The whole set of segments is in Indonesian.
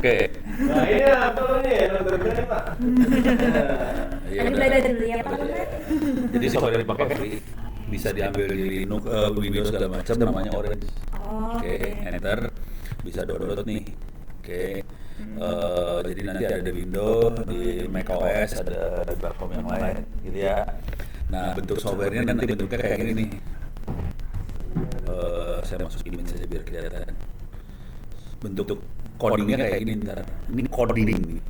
Oke. Nah ini apa nih? Nonton Pak. Iya, Tadi udah. belajar dulu ya Pak. Jadi software yang dipakai free, bisa diambil di Linux, Windows segala macam, namanya Orange. Oh, Oke, enter, bisa download nih. Oke, jadi nanti ada di Windows, di macOS, ada di platform yang lain, gitu ya. Nah, bentuk softwarenya nanti bentuknya kayak gini nih. Saya masukin ini saja biar kelihatan. Bentuk codingnya kayak gini ntar. Ini coding nih.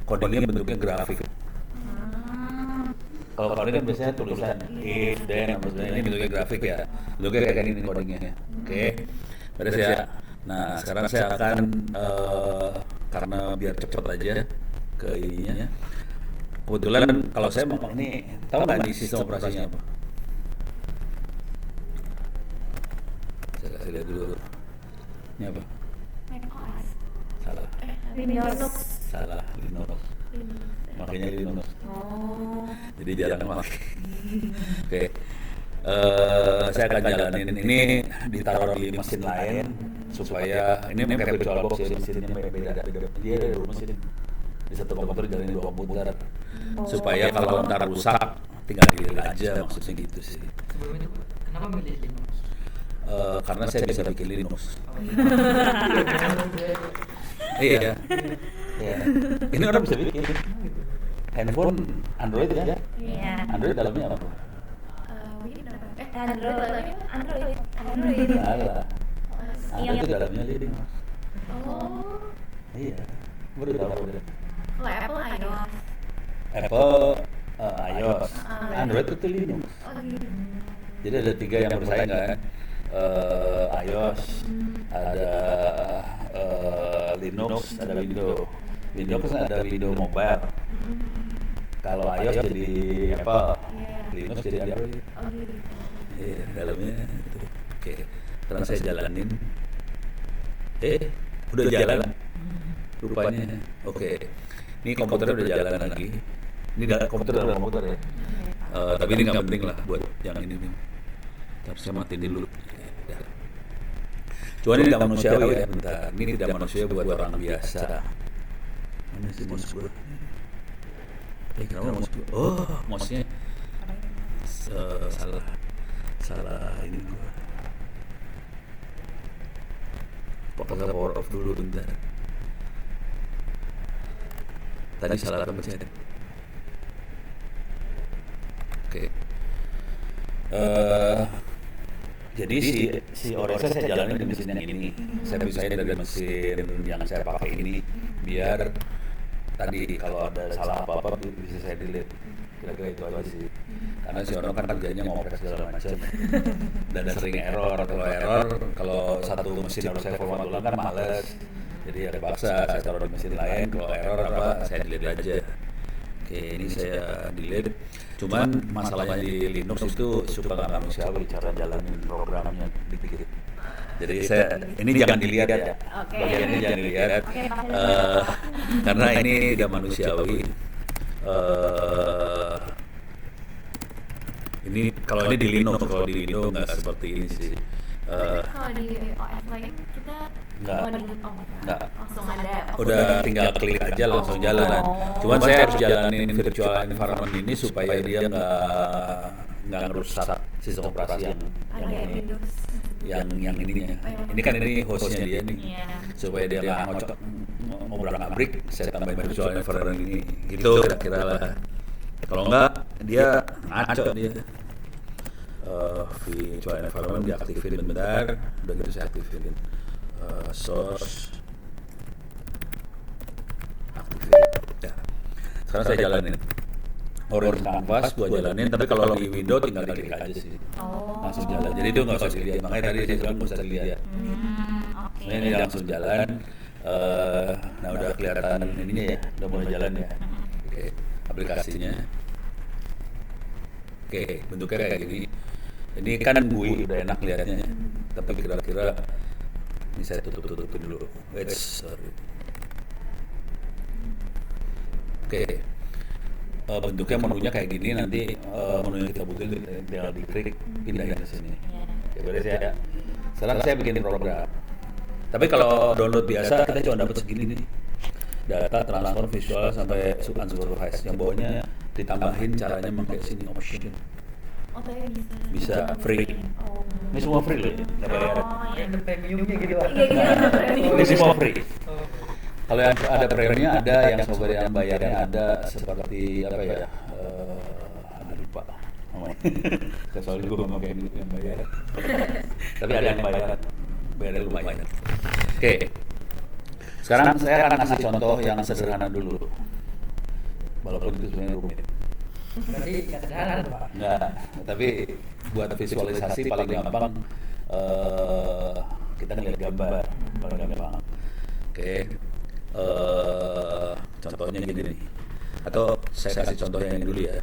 Codingnya bentuknya grafik. Kalau coding kan biasanya tulisan if, then, apa segala, ini bentuknya grafik ya. Bentuknya kayak gini codingnya ya. Oke, beres ya. Nah, sekarang saya akan karena biar cepet aja ke ininya. Kebetulan kalau saya mau ini, tahu nggak nih sistem operasinya apa? Saya kasih lihat dulu. Ini apa? macOS. Salah. Windows. Salah, Linux. Makanya Linux. Oh. Jadi jarang pakai. Oke. Saya akan jalanin ini ditaruh di mesin lain supaya ini kayak virtual box ya, mesinnya beda. Dia ada dua mesin di satu komputer jalanin dua komputer supaya kalau ntar rusak tinggal delete aja, maksudnya gitu sih. Sebelumnya kenapa milih Linux? Karena saya bisa bikin Linux. Iya. Iya. Ini orang bisa bikin. Handphone Android ya? Iya. Android dalamnya apa? Android. Salah. Iya. Android itu dalamnya Linux. Oh. Iya. Baru tahu udah. Kalau Apple iOS. Apple iOS, Android itu Linux. Oh gitu. Jadi ada tiga yang bersaing kan. iOS, ada Linux, ada Windows. Windows kan ada Windows Mobile. Kalau iOS jadi Apple, Linux jadi Android. Oh gitu. Iya, dalamnya itu. Oke, sekarang saya jalanin. Udah jalan. Rupanya. Oke. Ini komputernya udah jalan lagi. Ini komputer dalam komputer ya. Tapi ini nggak penting lah buat yang ini nih. Tapi saya matiin dulu. Ya. Cuma ini tidak manusiawi ya, bentar. Ini tidak manusiawi buat orang biasa. Mana sih mouse gue? Kenapa mouse gue? Oh, mouse-nya salah ini gue. Pokoknya power off dulu bentar. Tadi salah pencet. Oke. Jadi si Orange saya jalanin di mesin yang ini. Saya pisahin dari mesin yang saya pakai ini biar tadi kalau ada salah apa-apa bisa saya delete. Kira-kira itu aja sih. Karena si orang kan kerjanya ngopres segala macam dan sering error. Kalau satu mesin harus saya format ulang kan males. Jadi ya terpaksa saya taruh di mesin lain. Kalau error apa saya delete aja. Oke, ini saya delete. Cuman masalahnya di Linux itu suka nggak manusiawi cara jalanin programnya dikit. Jadi saya ini jangan dilihat ya. Oke. Bagian ini jangan dilihat. Oke, Karena ini tidak manusiawi. Ini kalau ini di Linux, kalau di Windows nggak seperti ini sih. kalau di OS lain kita Nggak. Nggak. langsung ada. Udah tinggal klik aja langsung jalan. Cuman saya harus jalanin virtual environment ini supaya dia nggak ngerusak sistem operasi yang ininya. Ini kan ini hostnya dia nih. Iya. Supaya dia nggak ngobrak-ngabrik, saya tambahin virtual environment ini. Gitu kira-kira lah. Kalau nggak dia ngaco dia. Virtual environment diaktifin bentar, udah gitu saya aktifin. Source aktifin ya. Sekarang saya jalanin Orange Canvas buat jalanin, tapi kalau di Windows tinggal klik aja sih, langsung jalan. Jadi itu nggak usah dilihat, makanya tadi saya bilang nggak usah dilihat. Oke. Ini langsung jalan. Nah udah kelihatan ininya ya, udah mulai jalan ya. Oke, aplikasinya. Oke, bentuknya kayak gini. Ini kan GUI udah enak lihatnya, tapi kira-kira ini saya tutupin dulu. Sorry. Oke. Bentuknya menunya kayak gini, nanti menu yang kita butuhin tinggal diklik pindahin ke sini. Oke, beres ya. Sekarang saya bikin program. Tapi kalau download biasa kita cuma dapat segini nih. Data transfer visual sampai unsupervised. Yang bawahnya ditambahin caranya pakai sini option. Oh, tapi bisa. Bisa free. Oh. Ini semua free loh, nggak bayar. Oh, iya. Yang ada premiumnya gitu. Iya, gitu. Ini semua free. Oh. Kalau yang ada premiumnya ada, yang software yang bayarnya ada seperti apa ya? Aduh lupa namanya. Soalnya gue nggak pakai yang bayar. Tapi ada yang bayarnya lumayan. Oke. Sekarang saya akan kasih contoh yang sederhana dulu. Walaupun itu sebenarnya rumit. Berarti nggak sederhana tuh, Pak. Enggak, tapi buat visualisasi paling gampang kita ngeliat gambar paling gampang. Oke. Contohnya gini nih. Atau saya kasih contoh yang ini dulu ya,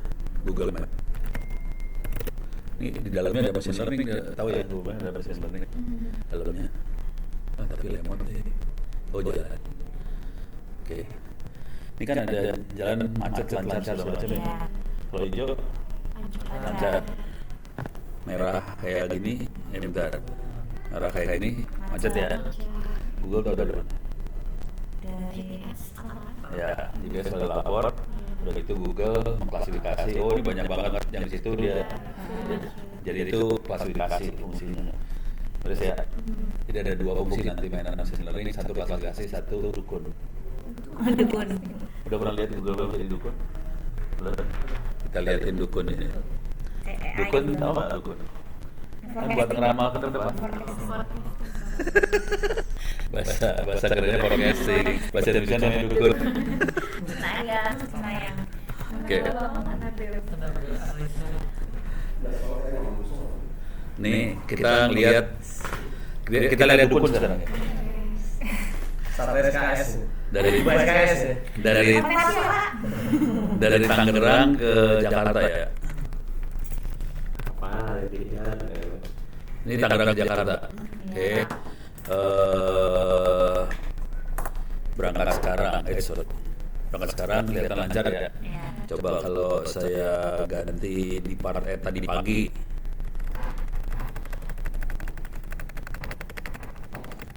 Google Map. Ini di dalamnya ada machine learning, tahu ya Google Map ada machine learning dalamnya. Tapi lemot deh. Oh jalan. Oke. Ini kan ada jalan macet lancar segala macam ya. Iya. Kalau hijau lancar. Merah kayak gini, ini bentar. Merah kayak gini, macet ya. Google tahu dari mana? GPS apa? Ya, GPS sudah lapor. Udah gitu Google mengklasifikasi. Oh ini banyak banget yang di situ dia. Jadi itu klasifikasi fungsinya. Terus ya, jadi ada dua fungsi nanti mainan machine learning. Satu klasifikasi, satu dukun. Dukun. Udah pernah lihat Google Map jadi dukun? Belum. Kita liatin dukun ini. Dukun tahu nggak dukun? Kan buat ngeramal ke depan. Bahasa kerennya forecasting. Bahasa Indonesia namanya dukun. Sayang. Oke. Nih kita lihat dukun sekarang ya. Sampai SKS. Dari SKS ya. dari Tangerang ke Jakarta ya. Apa dilihat? Ini Tangerang ke Jakarta. Oke. Berangkat sekarang. Berangkat sekarang kelihatan lancar ya. Coba kalau saya ganti di part tadi pagi.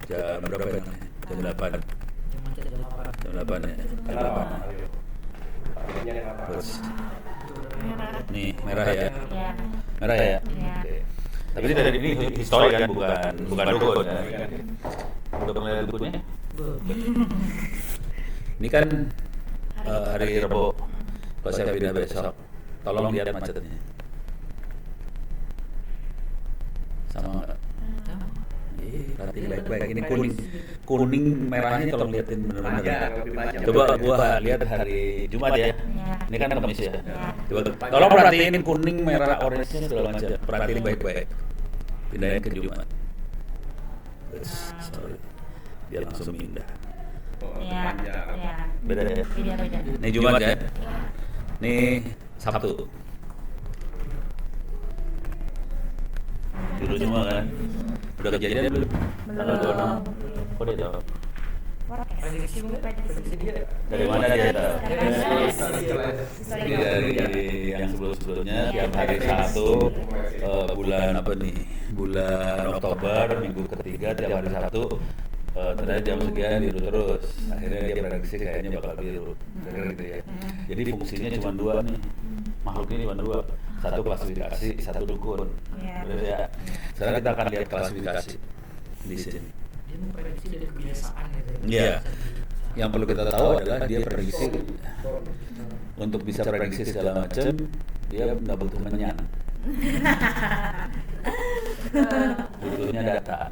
Jam berapa ya? Jam 8. Yang macet jam 8. Jam 8 ya. Jam 8. Terus nih merah ya. Merah ya. Oke. Tapi ini dari ini histori kan bukan dukun. Ya. Udah pernah lihat dukunnya? Ini kan hari Rabu. Kalau saya pindah besok, tolong lihat macetnya. Sama nggak? Perhatiin baik-baik. Ini kuning merahnya tolong liatin benar-benar. Coba gua lihat hari Jumat ya. Ini kan Kamis ya. Coba tolong perhatiin kuning merah orange-nya segala macam. Perhatiin baik-baik. Pindahin ke Jumat. Sorry. Dia langsung pindah. Iya. Beda ya. Beda. Ini Jumat kan? Ini Sabtu. Dulu semua kan? Udah kejadian belum? Tanggal 26. Kok dia tahu? Prediksi dia. Dari mana dia tahu? Dari Dari yang sebelumnya tiap hari Sabtu bulan apa nih? Bulan Oktober minggu ketiga tiap hari Sabtu ternyata jam sekian biru terus. Akhirnya dia prediksi kayaknya bakal biru. Kira-kira gitu ya. Jadi fungsinya cuma dua nih. Makhluk ini cuma dua. Satu klasifikasi, satu dukun. Terus ya. Sekarang kita akan lihat klasifikasi di sini. Dia memprediksi dari kebiasaan gitu. Iya. Yang perlu kita tahu adalah dia prediksi. Untuk bisa prediksi segala macam, dia nggak butuh menyan. Butuhnya data.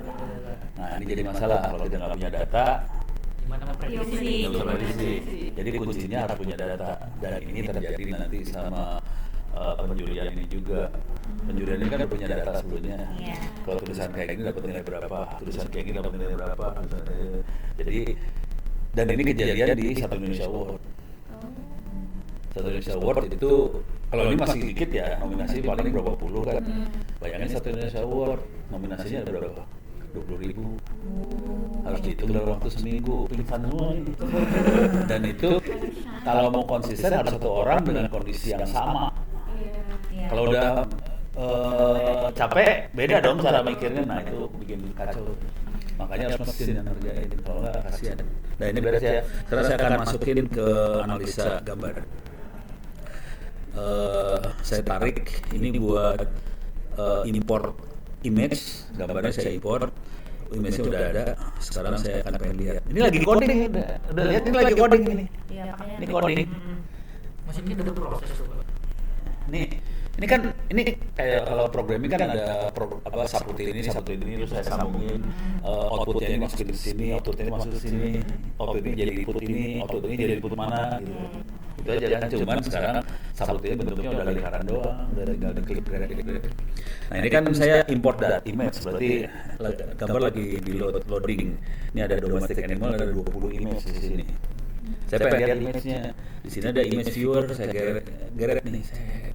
Nah ini jadi masalah kalau kita nggak punya data. Gimana memprediksi? Nggak bisa prediksi. Jadi kuncinya harus punya data. Dan ini terjadi nanti sama penjurian ini juga. Penjurian ini kan punya data sebelumnya. Kalau tulisan kayak gini dapat nilai berapa, tulisan kayak gini dapat nilai berapa. Jadi dan ini kejadian di Satu Indonesia Award. Satu Indonesia Award itu kalau ini masih dikit ya, nominasi paling berapa puluh kan. Bayangin Satu Indonesia Award nominasinya ada berapa? 20.000. Harus dihitung dalam waktu seminggu, pingsan semua ini. Dan itu kalau mau konsisten harus satu orang dengan kondisi yang sama. Kalau udah capek, beda dong cara mikirnya. Nah itu bikin kacau. Makanya harus mesin yang ngerjain, kalau nggak kasihan. Nah ini beres ya. Sekarang saya akan masukin ke analisa gambar. Saya tarik ini buat import image, gambarnya saya import. Image-nya udah ada. Sekarang saya akan pengen lihat. Ini lagi coding, udah lihat ini lagi coding ini. Iya, makanya. Ini coding. Mesinnya udah proses tuh, Pak. Ini kan kayak kalau programming kan ada subroutine ini terus saya sambungin outputnya ini masukin ke sini, outputnya ini masuk ke sini, output ini jadi input ini, output ini jadi input mana gitu. Itu aja kan, cuman sekarang subroutine bentuknya udah lingkaran doang, udah tinggal diklik. Nah ini kan saya import data image, berarti gambar lagi di loading. Ini ada domestic animal, ada 20 image di sini. Saya pengen lihat image-nya. Di sini ada image viewer, saya geret nih, saya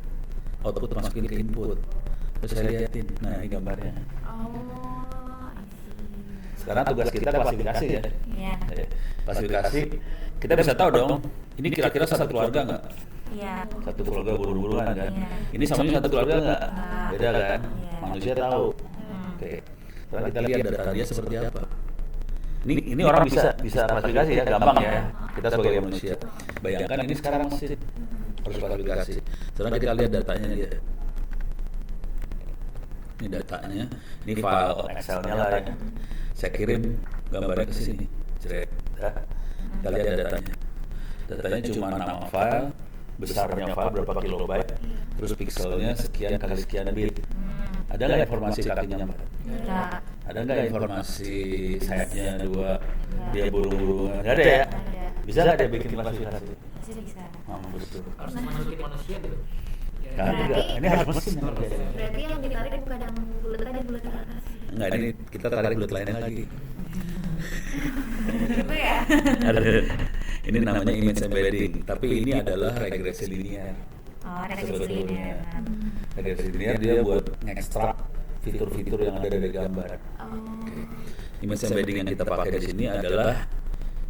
output masukin ke input. Terus saya liatin. Nah, ini gambarnya. Oh, I see. Sekarang tugas kita klasifikasi ya. Iya. Klasifikasi, kita bisa tahu dong, ini kira-kira satu keluarga nggak? Iya. Satu keluarga burung-burungan kan? Iya. Ini sama ini satu keluarga nggak? Nggak. Beda kan? Iya. Manusia tahu. Oke. Sekarang kita lihat data dia seperti apa. Ini orang bisa klasifikasi ya, gampang ya. Kita sebagai manusia. Bayangkan ini sekarang masih harus klasifikasi. Sekarang kita lihat datanya dia. Ini datanya, ini file Excel-nya lah ya. Saya kirim gambarnya ke sini. Jret. Ya. Kita lihat datanya. Datanya cuma nama file, besarnya file berapa kilobyte, terus pixelnya sekian kali sekian bit. Ada nggak informasi kakinya, Pak? Enggak. Ada nggak informasi sayapnya 2, dia burung-burungan? Nggak ada ya? Ada. Bisa nggak dia bikin klasifikasi? Masih bisa. Betul. Harus masukin manusia gitu. Nggak ada. Ini harus mesin yang ngerjain. Berarti yang ditarik bukan yang bulat aja, bulat di atas. Enggak, ini kita tarik bulat lainnya lagi. Gitu ya? Ada. Ini namanya image embedding, tapi ini adalah regresi linear. Oh, regresi Sebetulnya. linear. Regresi linear dia buat ngekstrak fitur-fitur yang ada dari gambar. Oh. Image embedding yang kita pakai di sini adalah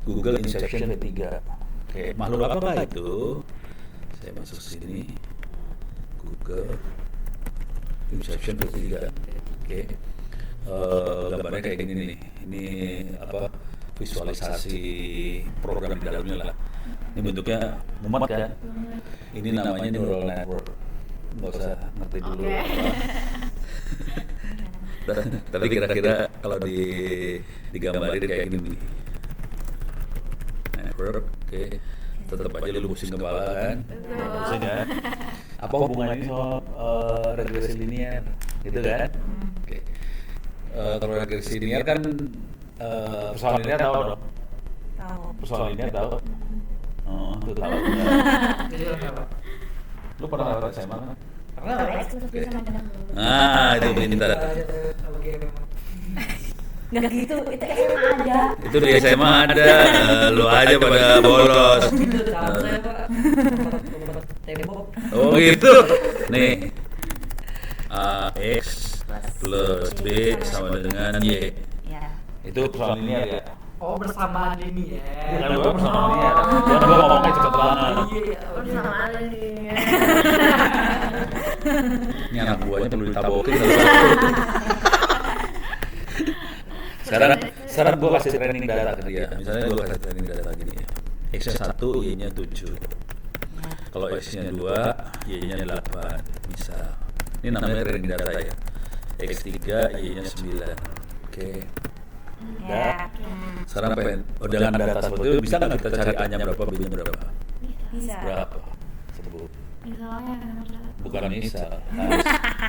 Google Inception V3. Oke, makhluk apa itu? Saya masuk sini. Google Inception V3. Oke. Gambarnya kayak gini nih. Ini apa? Visualisasi program di dalamnya lah. Ini bentuknya mumet kan? Ini namanya neural network. Nggak usah ngerti dulu. Tapi kira-kira kalau digambarin kayak gini nih. Network, oke. Tetap aja lu pusing kepala kan? Pusing kan? Apa hubungannya ini sama regresi linear? Gitu kan? Oke. Kalau regresi linear kan persoalan linear tahu dong? Tahu. Persoalan linear tahu? Oh, itu tahu. Jadi apa? Lu pernah lewat SMA kan? Pernah Kalau nggak? eksklusif sama dengan dulu. Ah, itu pintar. Nggak gitu, itu SMA ada. Itu di SMA ada, lu aja pada bolos. Itu cara saya, Pak. Tembok. Oh gitu. Nih, X plus B sama dengan Y. Ya. Itu persoalan linear ya? Oh, bersamaan ini ya. Bukan gua persoalan linear. Dan gua ngomongnya cepet banget. Iya. Sama ada nih. Ini anak buahnya perlu ditabokin. Sekarang gua kasih training data ke dia. Misalnya gua kasih training data gini ya. X-nya 1, Y-nya 7. Kalau X-nya 2, Y-nya 8. Misal. Ini namanya training data ya. X3, Y-nya 9. Oke. Ya. Sekarang pengen, dengan data seperti itu bisa nggak kita cari A-nya berapa, B-nya berapa? Bisa. Berapa? Sebut. Misalnya nomor satu. Bukan misal, harus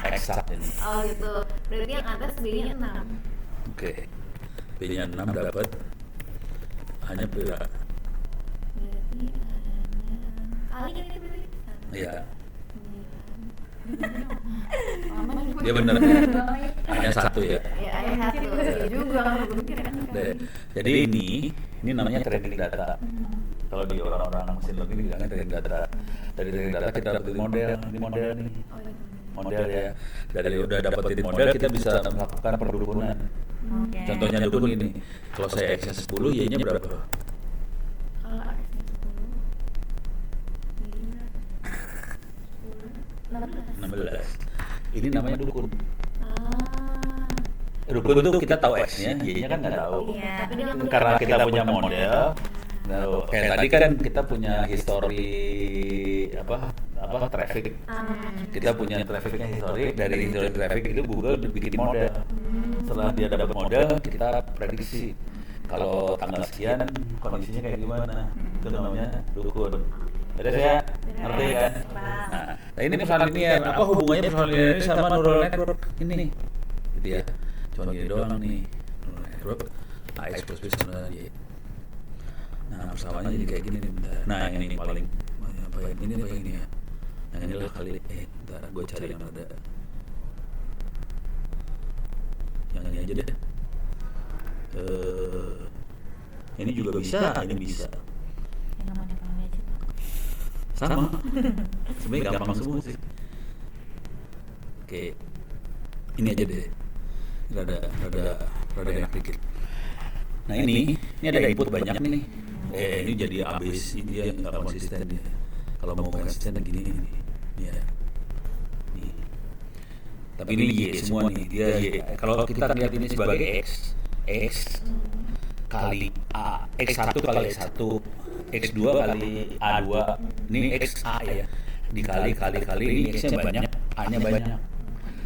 eksak ini. Oh gitu. Berarti yang atas B-nya 6. Oke. B-nya 6 dapat. A-nya berapa? Berarti kali ini berarti. Iya. Mama juga. Dia bener. A-nya 1 ya. Ya, ayah satu. Iya juga kalau gue mikir kan. Jadi ini namanya training data. Kalau di orang-orang mesin learning bilangnya training data. Dari training data kita dapetin model, ini model nih. Oh iya. Model ya. Dari udah dapetin model kita bisa melakukan perdukunan. Oke. Contohnya dukun ini. Kalau saya X-nya 10, Y-nya berapa? Kalau X-nya 10, 16. 16. Ini namanya dukun. Ah. Rukun tuh kita tahu X-nya, Y-nya kan nggak tahu. Iya, tapi dia Karena kita punya model. Nah, kayak tadi kan kita punya history apa traffic. Kita punya trafficnya history, dari history traffic itu Google bikin model. Setelah dia dapat model, kita prediksi kalau tanggal sekian kondisinya kayak gimana. Itu namanya rukun. Beres ya? Ngerti kan? Nah ini persoalan linear. Apa hubungannya persoalan linear ini sama neural network ini? Gitu ya. Cuma gini doang nih. Neural network AX plus B sama Y. Nah persamaannya jadi kayak gini nih bentar. Nah yang ini paling apa yang ini apa yang ini ya? Yang inilah kali. Bentar gue cari yang ada. Yang ini aja deh. Ini juga bisa, ini bisa. Sama. Sebenarnya gampang semua sih. Oke. Ini aja deh. Rada enak dikit. Nah ini ada input banyak nih. Ini jadi abis, ini dia nggak konsisten ya. Kalau mau konsisten gini nih. Ya. Nih. Tapi ini Y semua nih, dia Y. Kalau kita lihat ini sebagai X kali A, X1 kali X1, X2 kali A2, ini XA ya. Dikali ini X-nya banyak, A-nya banyak.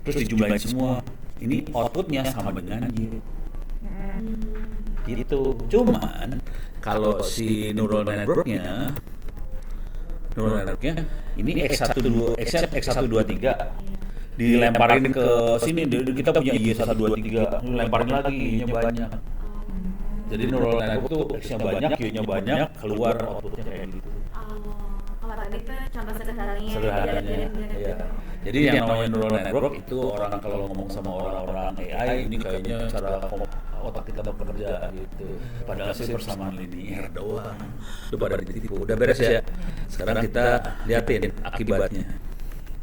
Terus dijumlahin semua. Ini outputnya sama dengan Y. Gitu. Cuman kalau si neural networknya ini X1 2 3 dilemparin ke sini, kita punya Y1 2 3, lemparin lagi Y-nya banyak. Jadi neural network tuh X-nya banyak, Y-nya banyak, keluar outputnya kayak gitu. Kalau tadi tuh contoh sederhananya. Ya. Jadi yang namanya neural network itu orang kalau ngomong sama orang-orang AI ini kayaknya cara otak kita bekerja gitu. Padahal sih persamaan linear doang. Itu pada ditipu. Udah beres ya. Sekarang kita liatin akibatnya.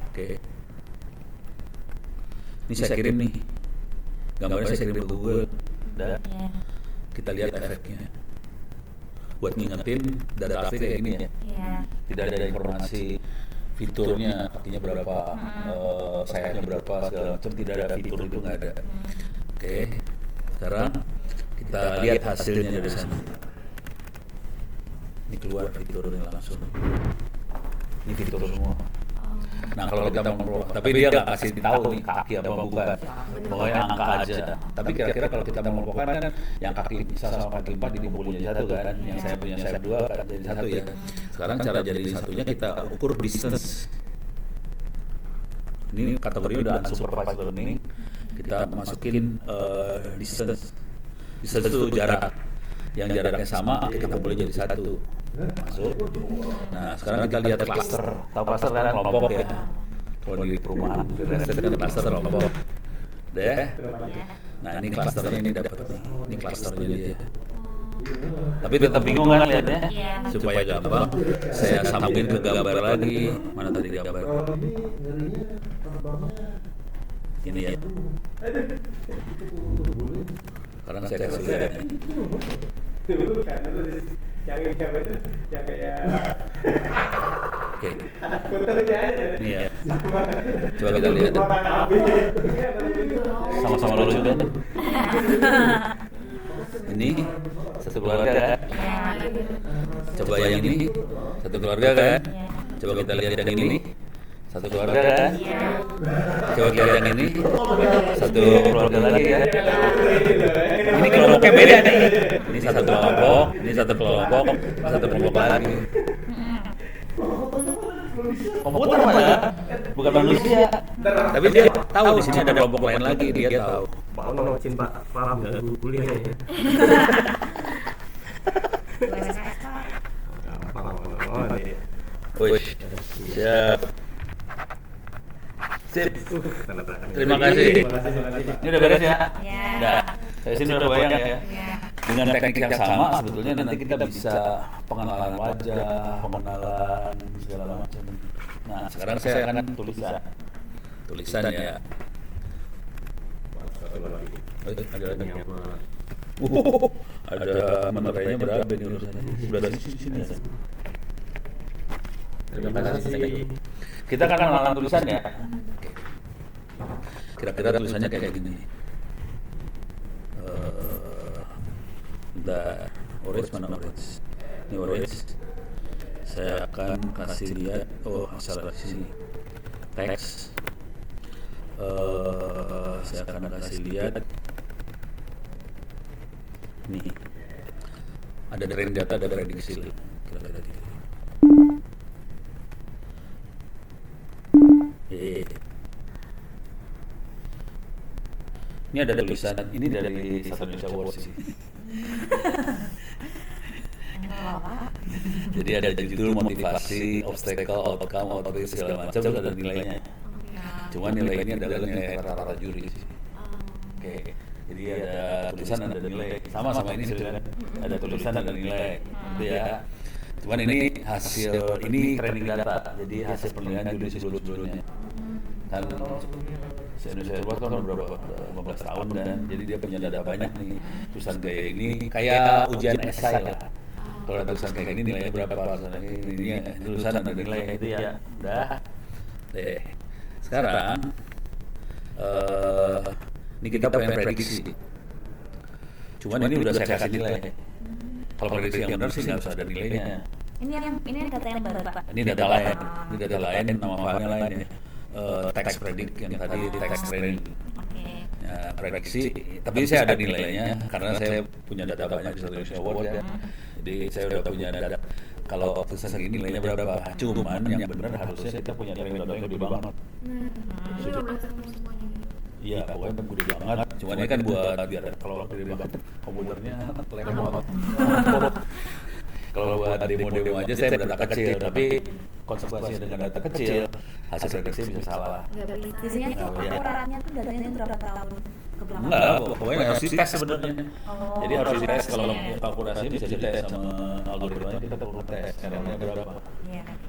Oke. Ini saya kirim nih. Gambarnya saya kirim ke Google. Udah. Kita lihat efeknya. Buat ngingetin data traffic kayak gini ya. Tidak ada informasi fiturnya, kakinya berapa, sayapnya berapa, segala macam, tidak ada fitur itu, nggak ada. Oke, sekarang kita lihat hasilnya dari sana. Ini keluar fiturnya langsung. Ini fitur semua. Nah kalau kita mau, tapi dia nggak kasih tahu nih kaki apa bukan, pokoknya angka aja. Tapi kira-kira kalau kita mengelompokkan kan, yang kaki bisa sama kaki 4 dikumpulin jadi satu kan, yang saya punya sayap 2 kan jadi satu ya. Sekarang cara jadi satunya kita ukur distance. Ini kategori udah unsupervised learning, kita masukin distance. Distance itu jarak, yang jaraknya sama kita boleh jadi satu. Masuk. Nah sekarang kita lihat cluster. Tahu cluster kan, kelompok ya. Kalau di perumahan, kan cluster kelompok. Deh. Nah ini clusternya ini dapat nih. Ini clusternya dia. Tapi tetap bingung kan lihatnya? Supaya gampang, saya sambungin ke gambar lagi. Mana tadi gambar? Ini ya. Karena saya kasih lihat. Yang kayak oke. Ini ya. Coba kita lihat. Sama-sama lulus juga. Ini satu keluarga kan? Coba yang ini satu keluarga kan? Coba kita lihat yang ini satu keluarga kan? Coba kita lihat yang ini satu keluarga lagi kan? Ini kelompoknya beda nih. Ini satu kelompok, ini satu kelompok lagi. Komputer mana? Bukan manusia. Tapi dia tahu di sini ada kelompok lain lagi, dia tahu. Pak Ono cinta paham kuliah ya. Wih, siap. Sip. Terima kasih. Ini udah beres ya? Udah. Saya sini udah bayang ya. Dengan teknik yang sama sebetulnya nanti kita bisa pengenalan wajah, pengenalan segala macam. Nah, sekarang saya akan tulisan ya. Ada lagi. Ada materinya berapa nih urusannya? Sudah dari sini. Terima kasih. Kita akan mengenalkan tulisan ya. Kira-kira tulisannya kayak gini. Bentar, orange mana orange? Ini orange. Saya akan kasih lihat. Oh, salah sini. Teks. Saya akan kasih lihat. Nih, ada training data, ada prediksi. Kira-kira gitu. Ini ada tulisan. Ini dari Satu Indonesia Awards sih. Jadi ada judul motivasi, obstacle, outcome, output segala macam, ada nilainya. Cuman nilai ini adalah nilai rata-rata juri sih. Oke. Jadi ada tulisan, ada nilai. Sama ini sebenarnya. Ada tulisan, ada nilai. Gitu ya. Cuman ini hasil, ini training data. Jadi hasil penilaian juri sebelum-sebelumnya. Kan Indonesia Awards kan berapa 15 tahun dan jadi dia punya data banyak nih. Tulisan kayak ini kayak ujian esai lah. Kalau ada tulisan kayak gini nilainya berapa? Ini tulisan ada nilai itu ya. Udah. Deh. Sekarang ini kita pengen prediksi. Cuman ini udah saya kasih nilai. Kalau prediksi yang benar sih nggak usah ada nilainya. Ini data yang baru, Pak. Ini data lain. Ini data lain, nama filenya lain ya. Text predict yang tadi text training. Ya, prediksi, tapi saya ada nilainya karena saya punya data banyak di Satu Indonesia Awards ya. Jadi saya udah punya data. Kalau tulisan ini nilainya berapa? Cuman yang benar harusnya kita punya training data yang gede banget. Jadi 15 tahun semuanya. Iya, pokoknya gede banget. Cuman ini kan buat biar kalau gede banget komputernya lemot. Kalau buat demo aja saya berdata kecil, tapi konsekuensinya dengan data kecil, hasil prediksi bisa salah. Biasanya tuh ukurannya tuh datanya berapa tahun ke belakang? Enggak, pokoknya harus dites sebenarnya. Jadi harus dites kalau kalkulasi bisa dites sama algoritmanya, kita perlu tes caranya berapa.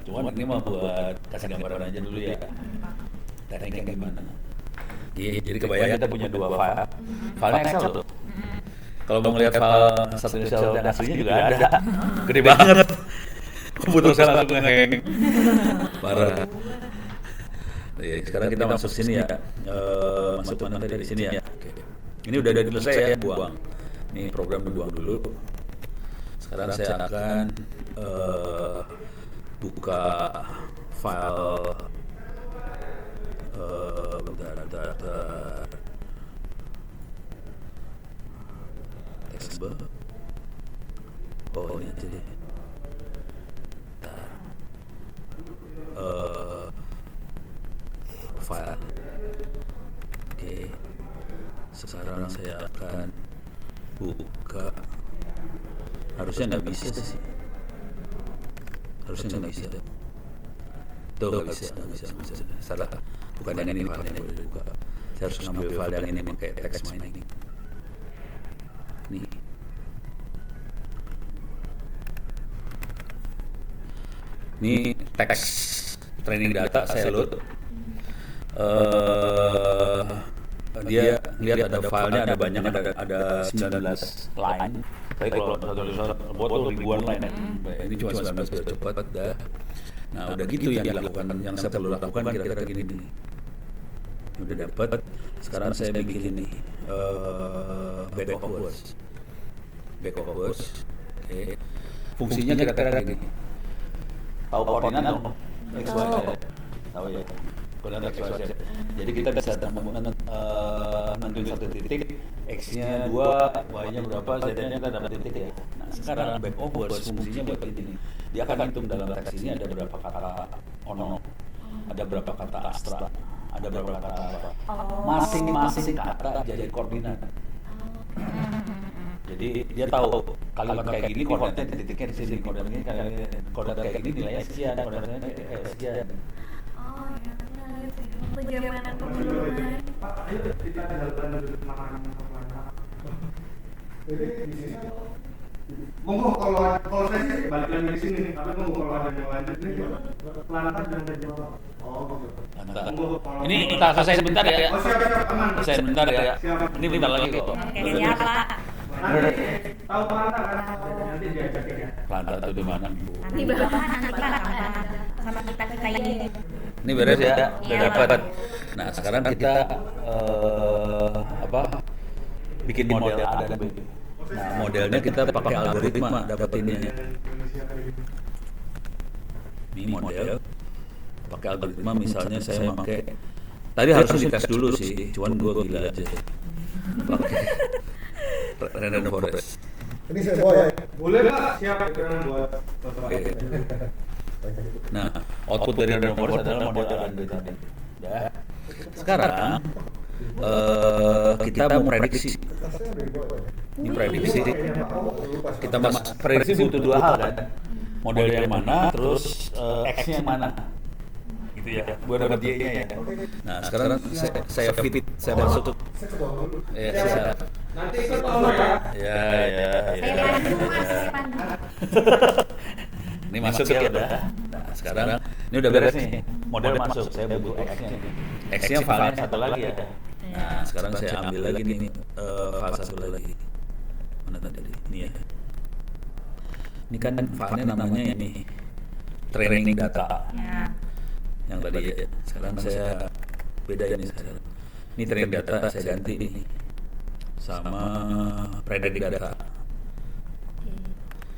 Cuman ini mah buat kasih gambaran aja dulu ya. Tekniknya gimana? Jadi kebayang kita punya dua file. Filenya Excel tuh. Kalau mau ngelihat file Satu Indonesia yang aslinya juga ada. Gede banget. Komputer saya langsung ngeheng. Parah. Ya, sekarang kita masuk sini ya. Masuk mana dari sini ya. Oke. Ini udah ada selesai ya, buang. Ini program dibuang dulu. Sekarang saya akan buka file bentar. Textbook. Oh, ini aja deh. Bentar. File. Oke. Sekarang saya akan buka. Harusnya nggak bisa sih. Harusnya nggak bisa. Tuh nggak bisa. Salah. Bukan yang ini file yang boleh dibuka. Saya harus ngambil file yang ini pakai text mining. Nih. Ini teks training data saya load. Dia lihat ada filenya, ada banyak, ada 19 line. Tapi kalau buat ribuan line. Ini cuma 19 biar cepat dah. Nah udah gitu yang dilakukan, yang saya perlu lakukan kira-kira gini nih. Udah dapat. Sekarang saya bikin ini back of words. Oke. Fungsinya kira-kira gini. Tahu koordinat dong? X, Y, Z. Tahu ya? Koordinat X, Y, Z. Jadi kita bisa nentuin satu titik, X-nya 2, Y-nya berapa, Z-nya kita dapat titik ya. Nah sekarang back of words fungsinya buat ini. Dia akan hitung dalam teks ini ada berapa kata ono, ada berapa kata astra, ada berapa kata apa. Masing-masing kata jadi koordinat. Jadi dia tahu kalimat kayak gini koordinatnya titiknya di sini, koordinat kayak gini nilainya sekian, koordinatnya sekian. Oh ya, waktu zaman pemuluhan. Ayo kita jalan makanan. Jadi di sini monggo kalau saya sih balik lagi di sini nih, tapi monggo kalau ada yang lanjut nih lantas dan jawab. Oh gitu. Ini kita selesai sebentar ya. Oh siap aman. Selesai sebentar ya. Ini bentar lagi kok. Oke, siap Pak. Nanti tahu Pelanta kan? Nanti diajakin ya. Pelanta itu di mana? Nanti Bapak nanti Pak sama kita ini. Ini beres ya, udah dapat. Nah sekarang kita bikin model A dan B. Nah, modelnya kita pakai algoritma dapetinnya. Ini model pakai algoritma, misalnya saya pakai, tadi harusnya dites dulu sih, cuman gue gila aja pakai random forest. Ini saya bawa ya. Boleh Pak, siap ikutan buat Oke. Nah, output dari random forest adalah model Android tadi. Ya. Sekarang kita mau prediksi. Ini prediksi. Kita prediksi butuh dua hal kan. Model yang mana, terus X-nya yang mana. Gitu ya. Buat dapat Y-nya ya. Nah, sekarang saya fit, saya masuk. Ya, saya. nanti ikut Pak ya. Ya. Saya pandu mas, saya pandu. Ini masuk ya udah. Nah, sekarang ini udah beres nih. Model masuk, saya butuh X-nya. X-nya file satu lagi ya. Nah, sekarang saya ambil lagi nih file satu lagi. Mana tadi? Ini ya. Ini kan file-nya namanya ini training data. Ya. Yang tadi ya. Sekarang saya beda ini sekarang. Ini training data saya ganti nih sama predict data.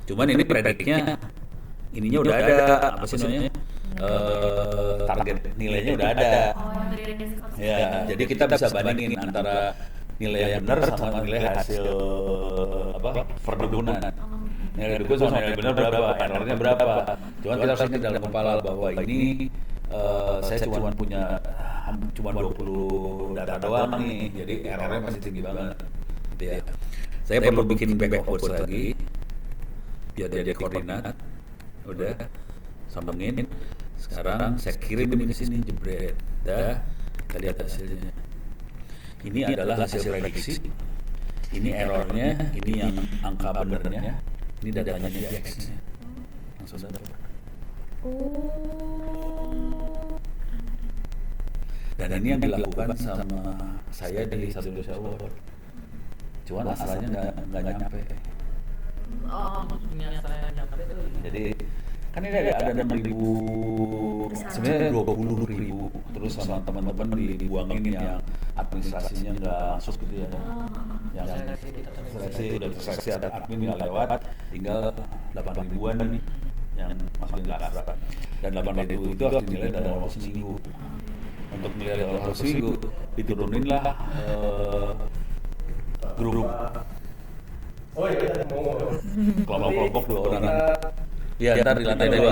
Cuman ini predictnya ininya udah ada, apa sih namanya? Target nilainya udah ada. Oh, yang dari Discord. Ya, jadi kita bisa bandingin antara nilai yang benar sama nilai hasil perdukunan. Nilai dukun sama nilai benar berapa, errornya berapa. Cuman kita harus ingat dalam kepala bahwa ini saya cuma punya 20 data doang nih, jadi errornya masih tinggi banget. Gitu ya. Saya perlu bikin backwards lagi biar jadi koordinat. Udah sambungin. Sekarang saya kirim ini ke sini, jebret. Dah, kita lihat hasilnya. Ini adalah hasil prediksi. Ini errornya, ini yang angka benernya. Ini datanya di X-nya. Langsung dapat. Dan ini yang dilakukan sama saya di satu Indonesia Award. Cuman masalahnya nggak nyampe. Oh, maksudnya saya nyampe itu. Jadi kan ini ada 6.000, sebenarnya 20.000, terus sama teman-teman dibuangin yang administrasinya nggak masuk gitu ya, yang seleksi udah seleksi ada admin nggak lewat, tinggal 8.000-an nih yang masukin ke akhirat, dan 8.000 itu harus dinilai dalam waktu seminggu. Untuk nilai dalam waktu seminggu diturunin lah grup. Oh iya, mau Kelompok-kelompok 2 orang. Iya, ntar di lantai 2.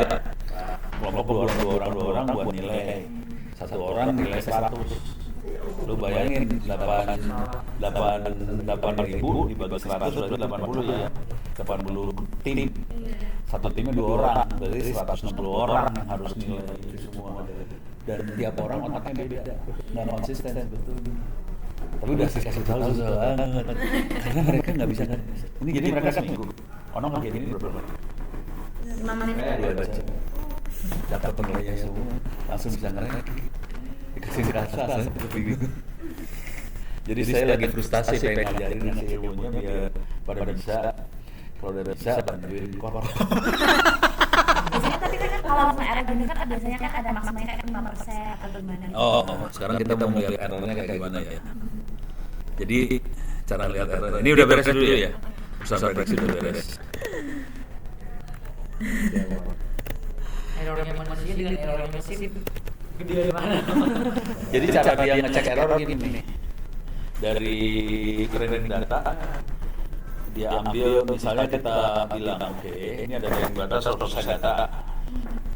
Kelompok 2 orang buat nilai. Satu orang nilai 100. Lu bayangin 8.000 dibagi 100 berarti 80 ya. 80 tim. Satu timnya 2 orang, berarti 160 orang yang harus nilai itu semua. Dan tiap orang otaknya beda. Nggak konsisten betul. Tapi udah kasih tahu susah banget. Karena mereka nggak bisa. Ini jadi mereka seminggu. Orang ngerjain ini berapa menit? 5 menit. Dia baca. Dapat penilaian semua. Langsung bisa ngerek. Dikasih rasa seperti itu. Jadi saya lagi frustasi pengen ngajarin ngasih ilmunya biar pada bisa. Kalau udah bisa bantuin koror. Biasanya tapi kan kalau error gini kan biasanya kan ada maksimalnya kayak 5% atau gimana gitu. Oh, sekarang kita mau lihat errornya kayak gimana ya. Jadi cara lihat error ini udah beres dulu ya. Usaha prediksi udah beres. Errornya manusia dengan errornya mesin gede gimana? Jadi cara dia ngecek error gini nih. Dari training data dia ambil, misalnya kita bilang oke, ini ada training data 100% data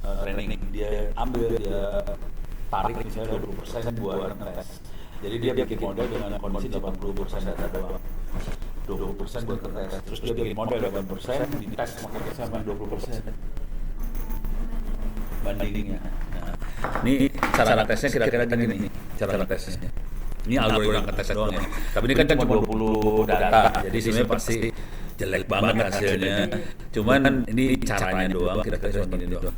training, dia ambil, dia tarik misalnya 20% buat ngetes. Jadi dia bikin model dengan kondisi 80% data doang, 20% buat ngetes. Terus dia bikin model 8%, dites sama 20% bandingnya. Nah, ini cara tesnya kira-kira gini nih, cara tesnya. Ini algoritma tes doang ya. Tapi ini kan cuma 20 data, jadi sebenarnya pasti jelek banget hasilnya. Cuman ini caranya doang, kira-kira cuma gini doang.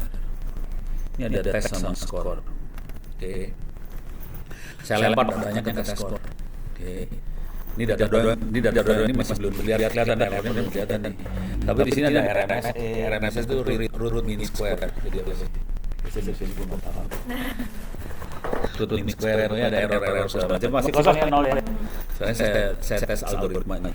Ini ada tes sama skor. Oke. Saya lempar datanya ke tes skor. Oke. Ini data doang, ini masih belum kelihatan errornya belum kelihatan nih. Tapi di sini ada RMS. RMS itu root mean square. Jadi apa sih? Di sini belum paham. Root mean square ini ada error segala macam, masih kosong ya 0 ya. Soalnya saya tes algoritmanya.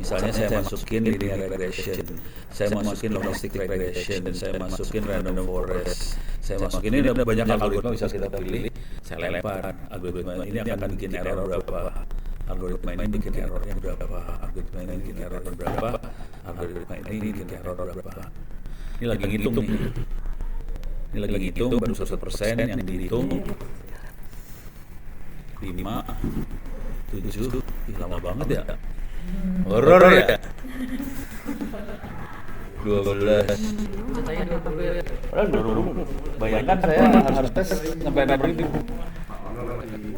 Misalnya saya masukin linear regression, saya masukin logistic regression, saya masukin random forest, saya masukin ini ada banyak algoritma bisa kita pilih. Saya lempar algoritma ini akan bikin error berapa, algoritma ini bikin errornya berapa, algoritma ini bikin error berapa, algoritma ini bikin error berapa. Ini lagi ngitung nih. Ini lagi ngitung baru 1% yang dihitung 5, 7, lama banget ya. Horor ya. 12. Ceritanya 20 ya. Padahal dulu bayangkan saya harus tes sampai 6.000.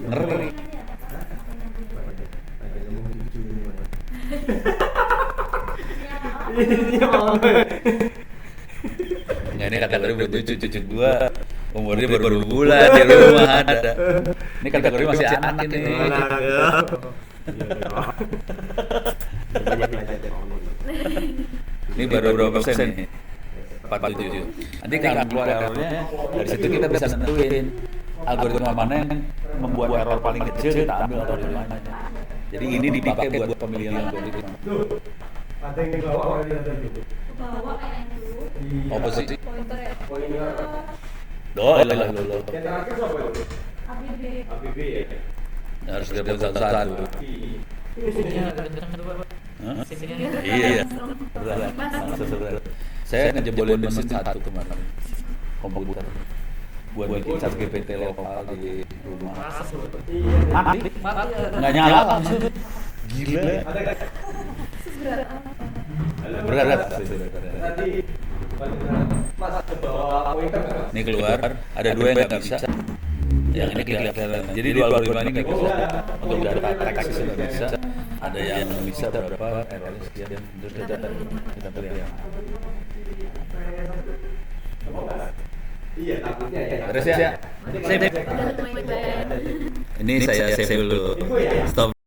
Ngeri. Nggak, ini kategori buat cucu gua umurnya baru 2 bulan di rumah ada. Ini kategori masih anak ini. Ini baru berapa persen nih? 47. Nanti kalau keluar errornya, dari situ kita bisa nentuin algoritma mana yang membuat error paling kecil kita ambil algoritmanya. Jadi ini dipakai buat pemilihan algoritma. Ada yang bawa orang yang ada dulu. Bawa kayak dulu. Apa sih? Pointer ya. Doa lah. Yang terakhir siapa itu? ABB. ABB ya. Harus gabung satu-satu. Sininya kenceng tuh, Pak. Hah? Sininya. Iya. Berat. Saya ngejebolin mesin satu kemarin. Komputer. Buat bikin chat GPT lokal di rumah. Mati. Nggak nyala langsung. Gila. Berat. Tadi Mas ke bawah pointer nggak? Ini keluar, ada 2 yang nggak bisa. Yang ini kelihatan. Jadi 2 algoritma ini nggak bisa. Untuk data teks itu nggak bisa. Ada yang bisa berapa, errornya sekian. Terus kita pilih yang. Iya, takutnya ya. Terus ya. Sip. Udah ketemu yang baik. Ini saya save dulu. Stop.